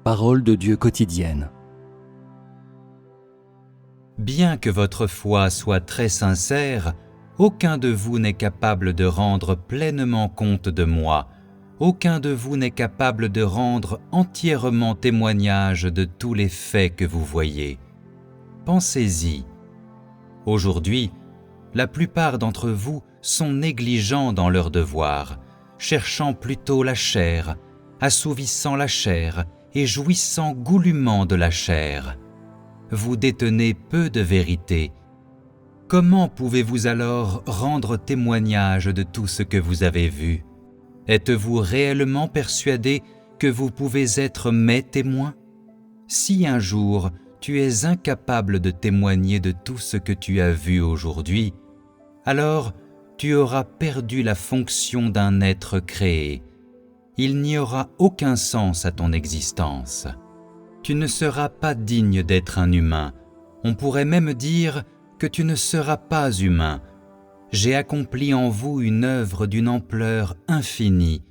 Parole de Dieu quotidienne. Bien que votre foi soit très sincère, aucun de vous n'est capable de rendre pleinement compte de moi. Aucun de vous n'est capable de rendre entièrement témoignage de tous les faits que vous voyez. Pensez-y. Aujourd'hui, la plupart d'entre vous sont négligents dans leurs devoirs, cherchant plutôt la chair, assouvissant la chair et jouissant goulûment de la chair. Vous détenez peu de vérité. Comment pouvez-vous alors rendre témoignage de tout ce que vous avez vu? Êtes-vous réellement persuadé que vous pouvez être mes témoins? Si un jour tu es incapable de témoigner de tout ce que tu as vu aujourd'hui, alors tu auras perdu la fonction d'un être créé. Il n'y aura aucun sens à ton existence. Tu ne seras pas digne d'être un humain. On pourrait même dire que tu ne seras pas humain. J'ai accompli en vous une œuvre d'une ampleur infinie,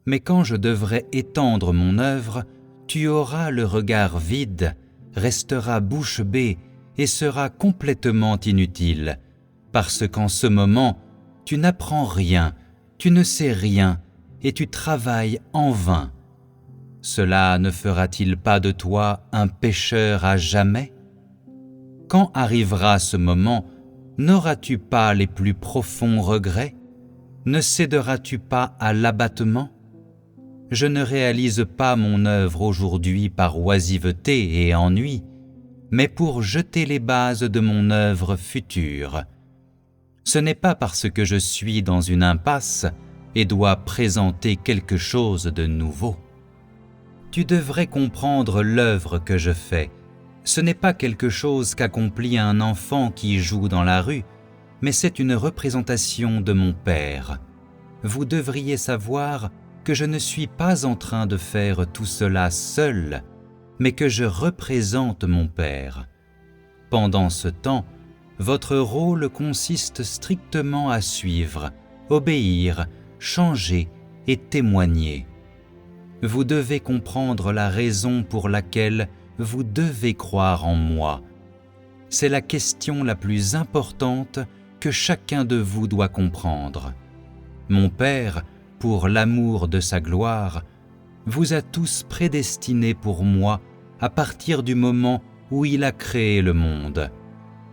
mais quand je devrais étendre mon œuvre, tu auras le regard vide, resteras bouche bée et seras complètement inutile, parce qu'en ce moment, tu n'apprends rien, tu ne sais rien et tu travailles en vain. Cela ne fera-t-il pas de toi un pécheur à jamais? Quand arrivera ce moment, n'auras-tu pas les plus profonds regrets? Ne céderas-tu pas à l'abattement? Je ne réalise pas mon œuvre aujourd'hui par oisiveté et ennui, mais pour jeter les bases de mon œuvre future. Ce n'est pas parce que je suis dans une impasse et dois présenter quelque chose de nouveau. Tu devrais comprendre l'œuvre que je fais. Ce n'est pas quelque chose qu'accomplit un enfant qui joue dans la rue, mais c'est une représentation de mon Père. Vous devriez savoir que je ne suis pas en train de faire tout cela seul, mais que je représente mon Père. Pendant ce temps, votre rôle consiste strictement à suivre, obéir, changer et témoigner. Vous devez comprendre la raison pour laquelle vous devez croire en moi. C'est la question la plus importante que chacun de vous doit comprendre. Mon Père, pour l'amour de sa gloire, vous a tous prédestinés pour moi à partir du moment où il a créé le monde.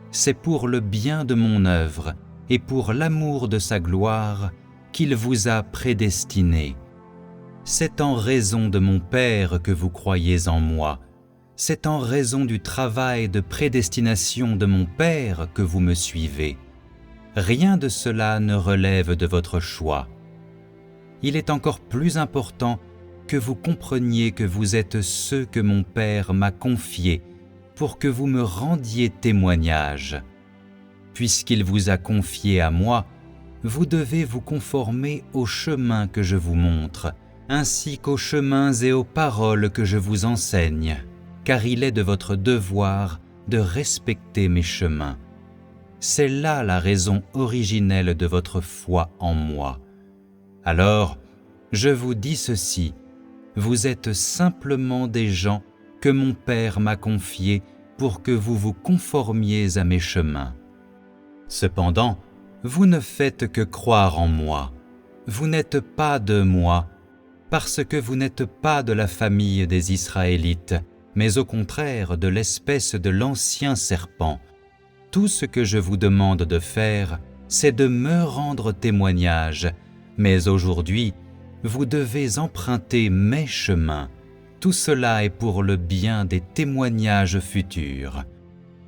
C'est pour le bien de mon œuvre et pour l'amour de sa gloire qu'il vous a prédestinés. C'est en raison de mon Père que vous croyez en moi. C'est en raison du travail de prédestination de mon Père que vous me suivez. Rien de cela ne relève de votre choix. Il est encore plus important que vous compreniez que vous êtes ceux que mon Père m'a confiés pour que vous me rendiez témoignage. Puisqu'il vous a confié à moi, vous devez vous conformer au chemin que je vous montre, ainsi qu'aux chemins et aux paroles que je vous enseigne, car il est de votre devoir de respecter mes chemins. C'est là la raison originelle de votre foi en moi. Alors, je vous dis ceci, vous êtes simplement des gens que mon Père m'a confiés pour que vous vous conformiez à mes chemins. Cependant, vous ne faites que croire en moi. Vous n'êtes pas de moi, parce que vous n'êtes pas de la famille des Israélites, mais au contraire de l'espèce de l'ancien serpent. Tout ce que je vous demande de faire, c'est de me rendre témoignage, mais aujourd'hui, vous devez emprunter mes chemins. Tout cela est pour le bien des témoignages futurs.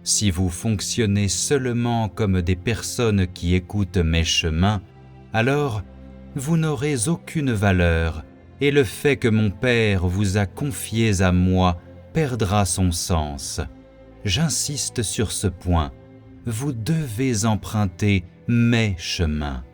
Si vous fonctionnez seulement comme des personnes qui écoutent mes chemins, alors vous n'aurez aucune valeur, et le fait que mon Père vous a confiés à moi perdra son sens. J'insiste sur ce point, vous devez emprunter mes chemins.